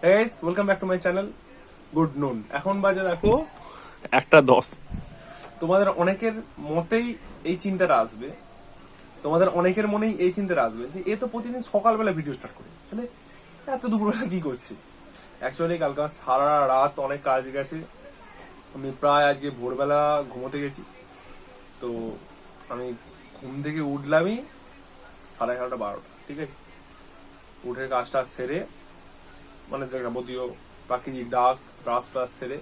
Hey guys, welcome back to my channel. Good noon. এখন বাজে দেখো 1:10। তোমাদের অনেকের মতেই এই চিন্তাটা আসবে, তোমাদের অনেকের মনেই এই চিন্তাটা আসবে যে এ তো প্রতিদিন সকালবেলা ভিডিও স্টার্ট করে, তাহলে এত দুপুরবেলা কি করছে। অ্যাকচুয়ালি কালকে সারা রাত অনেক কাজ গেছে। আমি প্রায় আজকে ভোরবেলা ঘুমোতে গেছি, তো আমি ঘুম থেকে উঠলামই 11:30 12টা, ঠিক আছে। উঠে কাজটা সেরে মানে যাবতীয় প্রাকৃতিক ডাক ব্রাশ টাশ সেরে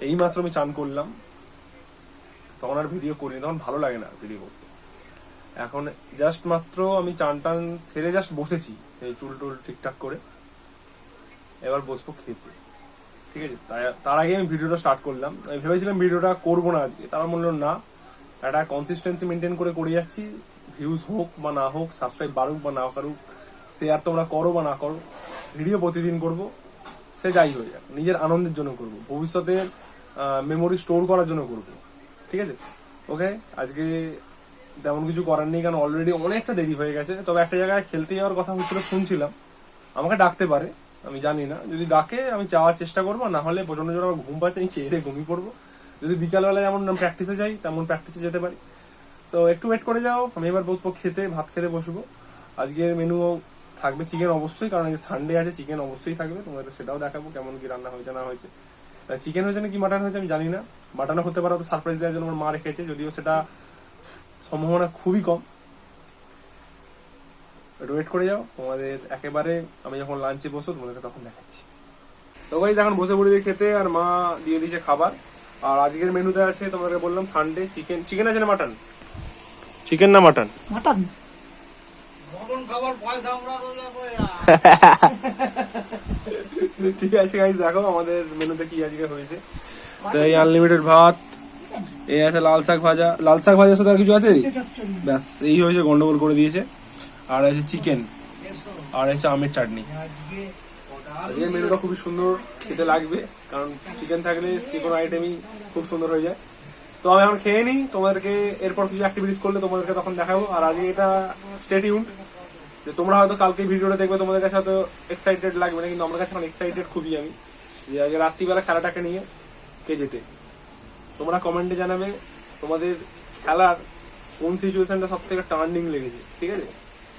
এইমাত্র আমি চান করলাম, তখন আর ভিডিও করিনি, তখন ভালো লাগে না ভিডিও করতে। এখন জাস্ট মাত্র আমি চান টান সেরে জাস্ট বসেছি, এই চুল টুল ঠিকঠাক করে, এবার বসবো খেতে, ঠিক আছে। তার আগে আমি ভিডিওটা স্টার্ট করলাম। আমি ভেবেছিলাম ভিডিওটা করবো না আজকে, তারা বললো না, একটা কনসিস্টেন্সি মেনটেন করে যাচ্ছি। ভিউজ হোক বা না হোক, সাবস্ক্রাইব বাড়ুক বা না কারুক, শেয়ার তোমরা করো বা না করো, ভিডিও প্রতিদিন করব, সে যাই হয়ে যাক, নিজের আনন্দের জন্য করব, ভবিষ্যতের মেমোরি স্টোর করার জন্য করব, ঠিক আছে। ওকে, আজকে তেমন কিছু করার নেই, কারণ অলরেডি অনেকটা দেরি হয়ে গেছে। তবে একটা জায়গায় খেলতে যাওয়ার কথা হচ্ছিল, শুনছিলাম, আমাকে ডাকতে পারে, আমি জানি না। যদি ডাকে আমি যাওয়ার চেষ্টা করবো, না হলে প্রচন্ড জোর আমার ঘুম পাচ্ছে, আমি খেয়ে ঘুমিয়ে পড়বো। যদি বিকালবেলা যেমন প্র্যাকটিসে যাই তেমন প্র্যাকটিসে যেতে পারি। তো একটু ওয়েট করে যাও, আমি এবার বসবো খেতে, ভাত খেতে বসবো। আজকের মেনু থাকবে চিকেন অবশ্যই, কারণ আজকে সানডে আছে, চিকেন অবশ্যই থাকবে। তোমাদের সেটাও দেখাবো কেমন কি রান্না হয়েছে না হয়েছে। চিকেন হয়েছে নাকি মাটন হয়েছে আমি জানি না, মাটনও হতে পারে, তো সারপ্রাইজ দেওয়ার জন্য আমার মা রেখেছে, যদিও সেটা সম্ভাবনা খুবই কম। ওয়েট করে যাও, তোমাদের একেবারে আমি যখন লাঞ্চে বসবো তোমাদেরকে তখন দেখাচ্ছি। তো গাইস এখন বসে পড়বে খেতে, আর মা দিয়ে দিয়েছে খাবার। আর আজকের মেনুতে আছে, তোমাকে বললাম সানডে, চিকেন। চিকেন আছে না মাটন? চিকেন না মাটন? মাটন। ঠিক আছে গাইস, দেখো আমাদের মেনুতে কি আজকে হয়েছে। তো এই আনলিমিটেড ভাত, এই আছে লাল শাক ভাজা, লাল শাক ভাজার সাথে আর কিছু আছে? ব্যাস, এই হয়েছে, গন্ডগোল করে দিয়েছে। আর আছে চিকেন, আর আছে আমের চাটনি। আজকের মেনুটা খুবই সুন্দর খেতে লাগবে, কারণ চিকেন থাকলে যে কোনো আইটেমই খুব সুন্দর হয়ে যায়। তো আমি এখন খেয়ে নিই, তোমাদেরকে এরপর কিছু অ্যাক্টিভিটিস করলে তোমাদেরকে তখন দেখাবো। আর আজকে এটা স্টে টিউনড, যে তোমরা হয়তো কালকে ভিডিওটা দেখবে, তোমাদের কাছে হয়তো এক্সাইটেড লাগবে না, কিন্তু আমার কাছে এখন এক্সাইটেড খুবই আমি, যে আজকে রাত্রিবেলা খেলাটাকে নিয়ে কে যেতে। তোমরা কমেন্টে জানাবে তোমাদের খেলার কোন সিচুয়েশনটা সব থেকে টার্নিং লেগেছে, ঠিক আছে।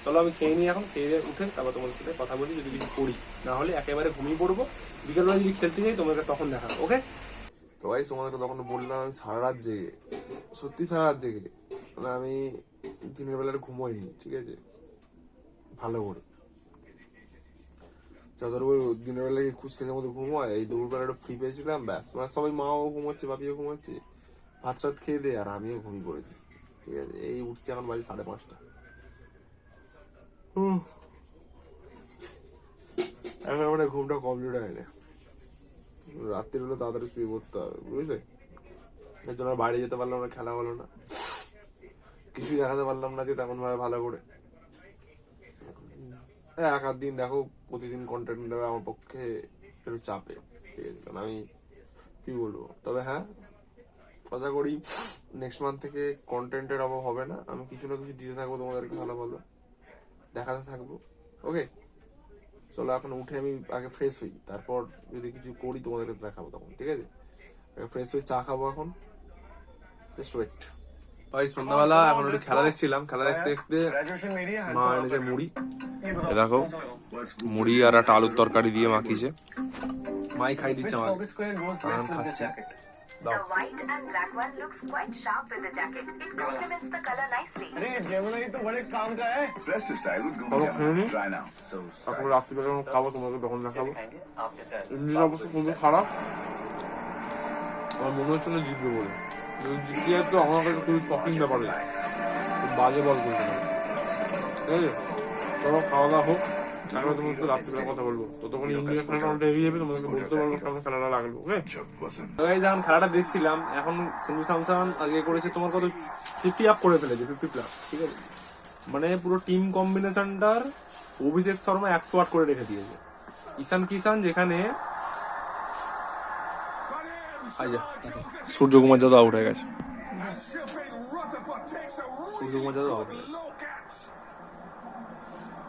চলো আমি খেয়ে নিই, এখন খেয়ে উঠে তারপর তোমাদের সাথে কথা বলি, যদি কিছু করি, না হলে একেবারে ঘুমিয়ে পড়বো। বিকেলবেলা যদি খেলতে যাই তোমাদেরকে তখন দেখাবো, ওকে। তো ভাই তোমাদেরকে তখন বললাম আমি সারা রাত জেগে, সত্যি সারা রাত জেগে, মানে আমি দিনের বেলা ঘুমোইনি, ঠিক আছে, ভালো করে। যতটুকু দিনের বেলা কুচকের মধ্যে ঘুম হয়, এই দুপুরবেলা একটু ফ্রি পেয়েছিলাম, ব্যাস। মানে সবাই মাও ঘুমোচ্ছে, বাপিও ঘুমোচ্ছে, ভাত টাত খেয়ে দে, আর আমিও ঘুমিয়ে পড়েছি, ঠিক আছে। এই উঠছি এখন বাজে 5:30। এখন মানে ঘুমটা কমপ্লিট হয় না, রাত্রির হলে তাড়াতাড়ি শুয়ে পড়তে হবে, বুঝলে। এর জন্য বাইরে যেতে পারলাম না, খেলা হলো না, কিছুই দেখাতে পারলাম না যে তেমন ভাবে ভালো করে। এক আধ দিন দেখো, প্রতিদিন কন্টেন্ট দেওয়া আমার পক্ষে একটু চাপে, ঠিক আছে, কারণ আমি কি বলবো। তবে হ্যাঁ, কথা করি নেক্সট মান্থ থেকে কন্টেন্টের অভাব হবে না, আমি কিছু না কিছু দিতে থাকবো তোমাদেরকে, ভালো ভালো দেখাতে থাকবো, ওকে। চলো এখন উঠে আমি আগে ফ্রেশ হই, তারপর যদি কিছু করি তোমাদেরকে দেখাবো তখন, ঠিক আছে। ফ্রেশ হয়ে চা খাবো এখন, জাস্ট ওয়েট। ভাই সন্ধ্যাবেলা এখন একটু খেলা দেখছিলাম, খেলা দেখতে দেখতে মা এনেছে মুড়ি, দেখো মুড়ি আর একটা আলুর তরকারি দিয়ে মাখিয়েছে, মাই খাই দিচ্ছে আমাকে, খাচ্ছে। The white and black one looks quite sharp with the jacket. It complements the color nicely. अरे जेमिनी तो बड़े काम का है. Dress to style with চলো খেয়ে নি, Try now. So এখন রাত্রিবেলা খাবো, তোমাকে তখন দেখাবো। এমনি অবস্থা খুবই খারাপ, আমার মনে হচ্ছে না জিতবে বলে। যদি জিতে যায় তো আমার কাছে খুবই শকিং ব্যাপার, বাজে বল করতে পারে, ঠিক আছে। চলো খাওয়া দাওয়া হোক, তারপরে তোমার সাথে রাত্রিবেলা কথা বলবো। ততক্ষণ ইন্ডিয়া খেলাটা অনেকটা এগিয়ে যাবে, তোমাদেরকে বলতে পারবো কেমন খেলাটা লাগলো, ওকে। যখন খেলাটা দেখছিলাম, এখন সঞ্জু স্যামসন আজকে করেছে তোমার কত 50 আপ করে ফেলেছে, 50+, ঠিক আছে। মানে পুরো টিম কম্বিনেশনটার অভিষেক শর্মা 108 করে রেখে দিয়েছে। ঈশান কিষান যেখানে সূর্যকুমার যাদব আউট হয়ে গেছে, সূর্যকুমার যাদব আউট হয়ে গেছে।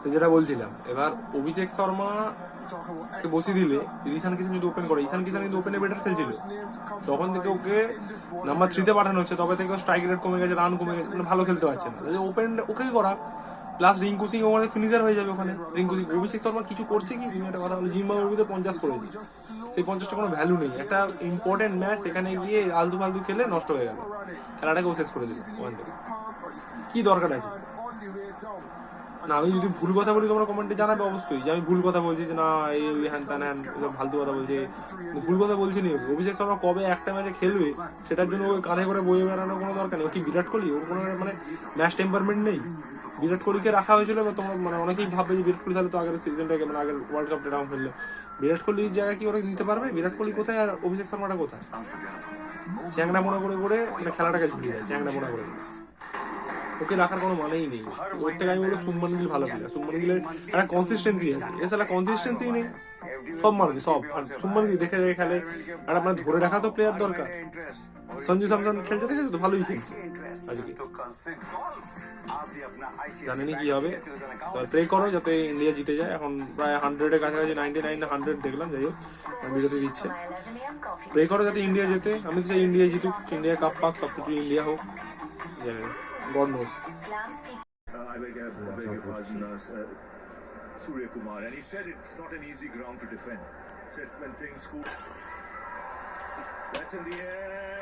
তো যেটা বলছিলাম, এবার অভিষেক শর্মা কে বসিয়ে দিলে ঈশান কিষান যদি ওপেন করে, ঈশান কিষান কিন্তু ওপেনে বেটার খেলছিল, যখন থেকে ওকে নাম্বার 3-তে পাঠানো হচ্ছে তবে থেকে স্ট্রাইক রেট কমে গেছে, রান কমে গেছে, মানে ভালো খেলতে পারছে না। ওপেন ওকে করা, প্লাস রিঙ্কু সিং ওখানে ফিনিশার হয়ে যাবে ওখানে। রিঙ্কু সিং, অভিষেক শর্মা কিছু করছে কি, তুমি একটা কথা বলো, জিম্বাবুয়েতে 50 করেছে, সেই 50টা কোনো ভ্যালু নেই। একটা ইম্পর্টেন্ট ম্যাচ সেখানে গিয়ে আলতু ফালতু খেলে নষ্ট হয়ে গেল, খেলাটাকেও শেষ করে দিল ওখান থেকে। কি দরকার আছে? না আমি যদি ভুল কথা বলি তোমরা কমেন্টে জানাবে অবশ্যই, যে আমি ভুল কথা বলছি, যে না এই হ্যান ত্যান হ্যান এসব ফালতু কথা বলছি। ভুল কথা বলছি নি। অভিষেক শর্মা কবে একটা ম্যাচে খেলবে সেটার জন্য ওই কাঁধে করে বয়ে বেড়ানোর কোনো দরকার নেই। ও কি বিরাট কোহলি? ওর কোনো মানে ম্যাচ টেম্পারমেন্ট নেই? বিরাট কোহলিকে রাখা হয়েছিল, তোমরা মানে অনেকেই ভাববে যে বিরাট কোহলি তাহলে তো আগের সিজনটাকে মানে আগের ওয়ার্ল্ড কাপটা ডাউন ফেললো, বিরাট কোহলির জায়গায় কি ওরা নিতে পারবে? বিরাট কোহলি কোথায় আর অভিষেক শর্মাটা কোথায়? চ্যাংড়া মোড়া করে করে মানে খেলাটাকে ঝুলিয়ে যায়, চ্যাংড়া মোড়া করে। ওকে রাখার কোনো মানেই নেই। ওর থেকে আমি বলবো শুভমান গিল ভালো প্লেয়ার। শুভমান গিলের একটা কনসিস্টেন্সি আছে, এছাড়া কনসিস্টেন্সি নেই সব মার্কে সব। আর শুভমান গিল দেখে দেখে খেলে, আর আপনার ধরে রাখা তো প্লেয়ার দরকার। সঞ্জু স্যামসন খেলছে, দেখেছো তো, ভালোই খেলছে আজকে। জানিনি কি হবে, তো প্রে করো যাতে ইন্ডিয়া জিতে যায়। এখন প্রায় 100-এর কাছাকাছি, 99 না 100 দেখলাম, যাই হোক ভিডিওতে দিচ্ছে। প্রে করো যাতে ইন্ডিয়া জেতে। আমি তো চাই ইন্ডিয়া জিতুক, ইন্ডিয়া কাপ পাক, সবকিছু ইন্ডিয়া হোক। God knows. I beg your pardon, Surya Kumar, and he said it's not an easy ground to defend. Said when things cool. That's in the air.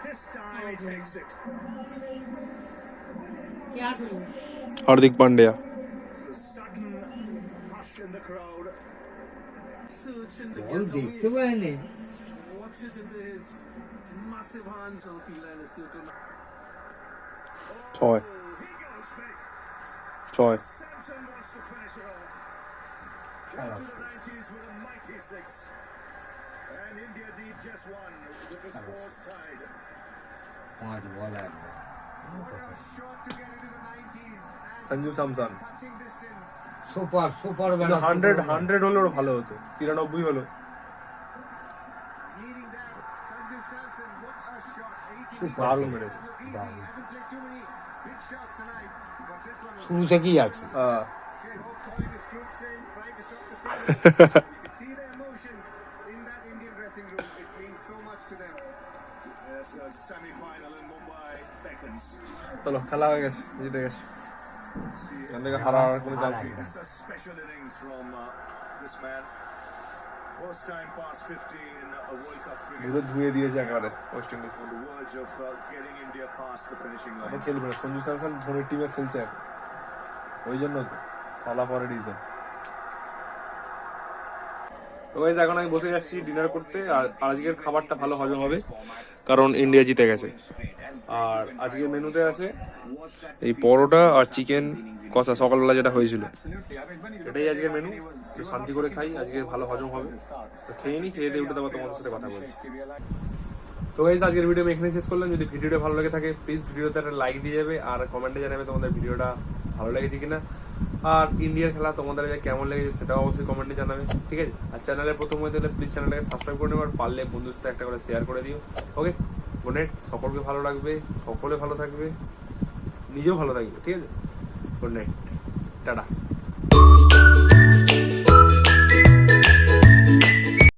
This time he takes it. Hardik Pandya. So sudden hush in the crowd. দেখতে পাইনি। Watch it in his massive hands. Don't feel like a circle. 6 He goes, mate. 6 Samson wants to finish it off. Into the 90s with a mighty 6. And India need just one with the scores tied. 5 বল আছে। Shot to get into the 90s. Sanju Samson Touching distance. Super super 100 হলো ভালো হতো, 93 হলো। Needing that. Sanju Samson, what a shot. 80 দারুণ মেরেছে। Look easy. Hasn't played too many big shots tonight. But this one was শুরু থেকেই আছে। Shane Hope calling his troops in, trying to stop the signal. You can see the emotions in that Indian dressing room. It means so much to them. Yes, a semi-final in Mumbai beckons. চলো খেলা হয়ে গেছে, জিতে গেছে, এখান থেকে হারার কোনো চান্স নেই। It's a special innings from this man. First time past 50 in a World Cup cricket. পুরো ধুয়ে দিয়েছে একেবারে West Indies. On the verge of getting India past the finishing এখন line. খেলবে না, সঞ্জু স্যামসন ধোনির টিমে খেলছে এখন, ওই জন্য তো থালা পরে রিজন। তো গাইস এখন আমি বসে যাচ্ছি ডিনার করতে, আর আজকের খাবারটা ভালো হজম হবে কারণ ইন্ডিয়া জিতে গেছে। আর আজকের মেনুতে আছে এই পরোটা আর চিকেন কষা, সকালবেলা যেটা হয়েছিল, এটাই আজকের মেনু। একটু শান্তি করে খাই, আজকে ভালো হজম হবে। তো খেয়ে নি, খেয়ে দিয়ে উঠে তারপর তোমাদের সাথে কথা বলছি। তো গাইস আজকের ভিডিও আমি এখানে শেষ করলাম। যদি ভিডিওটা ভালো লাগে থাকে প্লিজ ভিডিওতে একটা লাইক দিয়ে যাবে, আর কমেন্টে জানাবে তোমাদের ভিডিওটা ভালো লেগেছে কিনা, আর ইন্ডিয়ার খেলা তোমাদের কেমন লেগেছে সেটাও অবশ্যই কমেন্টে জানাবে, ঠিক আছে? আর চ্যানেলে প্রথম হয়ে তাহলে প্লিজ চ্যানেলটাকে সাবস্ক্রাইব করে নেবে, আর পারলে বন্ধুদের সাথে একটা করে শেয়ার করে দিও। ওকে, গুড নাইট, সকলকে ভালো লাগবে, সকলে ভালো থাকবে, নিজেও ভালো থাকবে, ঠিক আছে? Good night, tata.